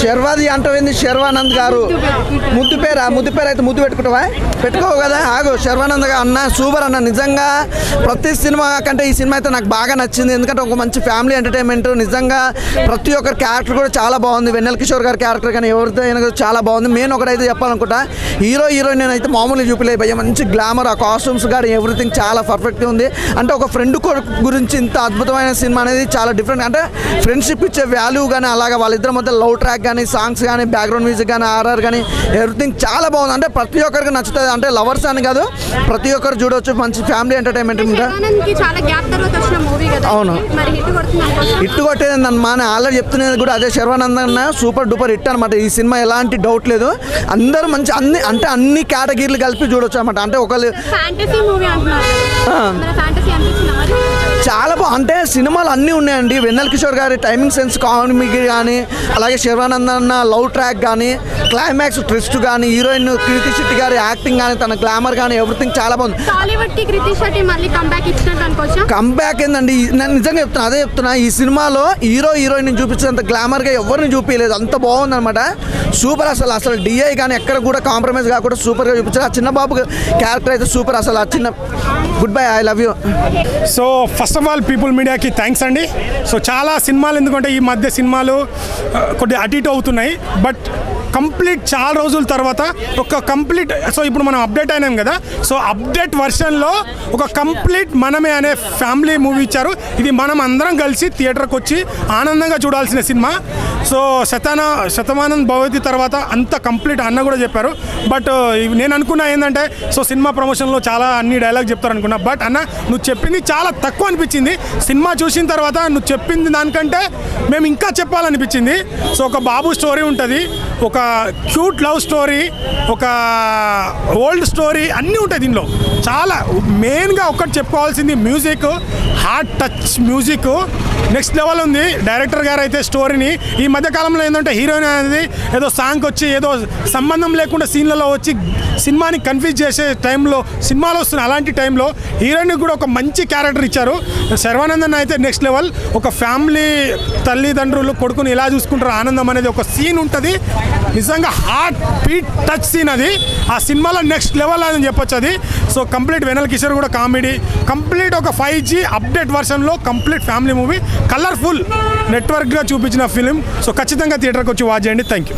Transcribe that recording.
శర్వాది అంటవింది శర్వానంద్ గారు ముద్దు పేరు అయితే ముద్దు పెట్టుకుంటావా పెట్టుకోవు కదా ఆగు శర్వానంద్ గారు అన్న సూపర్ అన్న నిజంగా ప్రతి సినిమా కంటే ఈ సినిమా అయితే నాకు బాగా నచ్చింది ఎందుకంటే ఒక మంచి ఫ్యామిలీ ఎంటర్టైన్మెంట్ నిజంగా ప్రతి ఒక్కరి క్యారెక్టర్ కూడా చాలా బాగుంది వెన్నెల కిషోర్ గారి క్యారెక్టర్ కానీ ఎవరితో చాలా బాగుంది మెయిన్ ఒకటైతే చెప్పాలనుకుంటా హీరోయిన్ అయితే మామూలు చూపిలే భయ్య మంచి గ్లామర్ ఆ కాస్ట్యూమ్స్ కానీ ఎవ్రీథింగ్ చాలా పర్ఫెక్ట్గా ఉంది అంటే ఒక ఫ్రెండ్ గురించి ఇంత అద్భుతమైన సినిమా అనేది చాలా డిఫరెంట్ అంటే ఫ్రెండ్షిప్ ఇచ్చే వాల్యూ కానీ అలాగే వాళ్ళిద్దరి మధ్య లవ్ ట్రాక్ కానీ సాంగ్స్ కానీ బ్యాక్గ్రౌండ్ మ్యూజిక్ కానీ ఆర్ఆర్ కానీ ఎవ్రీథింగ్ చాలా బాగుంది అంటే ప్రతి ఒక్కరికి నచ్చుతుంది అంటే లవర్స్ అని కాదు ప్రతి ఒక్కరు చూడవచ్చు మంచి ఫ్యామిలీ ఎంటర్టైన్మెంట్ అవును హిట్ కొట్టేది అన్నమా నేను ఆల్రెడీ చెప్తున్నది కూడా అదే శర్వానంద్ అన్న సూపర్ డూపర్ హిట్ అనమాట ఈ సినిమా ఎలాంటి డౌట్ లేదు అందరూ మంచి అన్ని కేటగిరీలు కలిపి చూడొచ్చు అనమాట అంటే ఒకళ్ళు చాలా అంటే సినిమాలు అన్నీ ఉన్నాయండి వెన్నెల కిషోర్ గారి టైమింగ్ సెన్స్ కామెడీ కానీ అలాగే శర్వానంద్ అన్న లవ్ ట్రాక్ కానీ క్లైమాక్స్ ట్విస్ట్ కానీ హీరోయిన్ కృతి శెట్టి గారి యాక్టింగ్ కానీ తన గ్లామర్ కానీ ఎవ్రీథింగ్ చాలా బాగుంది కంబ్యాక్ ఏందండి నేను నిజంగా చెప్తున్నా అదే చెప్తున్నా ఈ సినిమాలో హీరోయిన్ చూపించినంత గ్లామర్గా ఎవరిని చూపించలేదు అంత బాగుంది అనమాట సూపర్ అసలు డిఐ కానీ ఎక్కడ కూడా కాంప్రమైజ్ కాకుండా సూపర్గా చూపించారు ఆ చిన్న బాబు క్యారెక్టర్ అయితే సూపర్ అసలు ఆ చిన్న good bye I love you so first of all people మీడియాకి థ్యాంక్స్ అండి సో చాలా సినిమాలు ఎందుకంటే ఈ మధ్య సినిమాలు కొద్దిగా అటు ఇటు అవుతున్నాయి బట్ కంప్లీట్ చాలా రోజుల తర్వాత ఒక కంప్లీట్ సో ఇప్పుడు మనం అప్డేట్ అయినాం కదా సో అప్డేట్ వర్షన్లో ఒక కంప్లీట్ మనమే అనే ఫ్యామిలీ మూవీ ఇచ్చారు ఇది మనం అందరం కలిసి థియేటర్కి వచ్చి ఆనందంగా చూడాల్సిన సినిమా సో శతమానం భవతి తర్వాత అంత కంప్లీట్ అన్న కూడా చెప్పారు బట్ నేను అనుకున్నా ఏంటంటే సో సినిమా ప్రమోషన్లో చాలా అన్ని డైలాగ్ చెప్తారు అనుకున్నా బట్ అన్న నువ్వు చెప్పింది చాలా తక్కువ అనిపించింది సినిమా చూసిన తర్వాత నువ్వు చెప్పింది దానికంటే మేము ఇంకా చెప్పాలనిపించింది సో ఒక బాబు స్టోరీ ఉంటుంది ఒక క్యూట్ లవ్ స్టోరీ ఒక ఓల్డ్ స్టోరీ అన్నీ ఉంటాయి దీనిలో చాలా మెయిన్గా ఒకటి చెప్పుకోవాల్సింది music heart touch music next level ఉంది డైరెక్టర్ గారు అయితే స్టోరీని ఈ మధ్యకాలంలో ఏంటంటే హీరోయిన్ అనేది ఏదో సాంగ్ వచ్చి ఏదో సంబంధం లేకుండా సీన్లలో వచ్చి సినిమాని కన్ఫ్యూజ్ చేసే టైంలో సినిమాలు వస్తున్నాయి అలాంటి టైంలో హీరోయిన్కి కూడా ఒక మంచి క్యారెక్టర్ ఇచ్చారు శర్వానందన్ అయితే నెక్స్ట్ లెవెల్ ఒక ఫ్యామిలీ తల్లిదండ్రులు కొడుకుని ఎలా చూసుకుంటారో ఆనందం అనేది ఒక సీన్ ఉంటుంది నిజంగా హార్ట్ బీట్ టచ్ సీన్ అది ఆ సినిమాలో నెక్స్ట్ లెవెల్ అని చెప్పొచ్చు అది సో కంప్లీట్ వెన్నెల కిషోర్ కూడా కామెడీ కంప్లీట్ ఒక 5G అప్డేట్ వర్షన్లో కంప్లీట్ ఫ్యామిలీ మూవీ కలర్ఫుల్ నెట్వర్క్గా చూపించిన ఫిలిం సో ఖచ్చితంగా థియేటర్కి వచ్చి వాచ్ చేయండి థ్యాంక్ యూ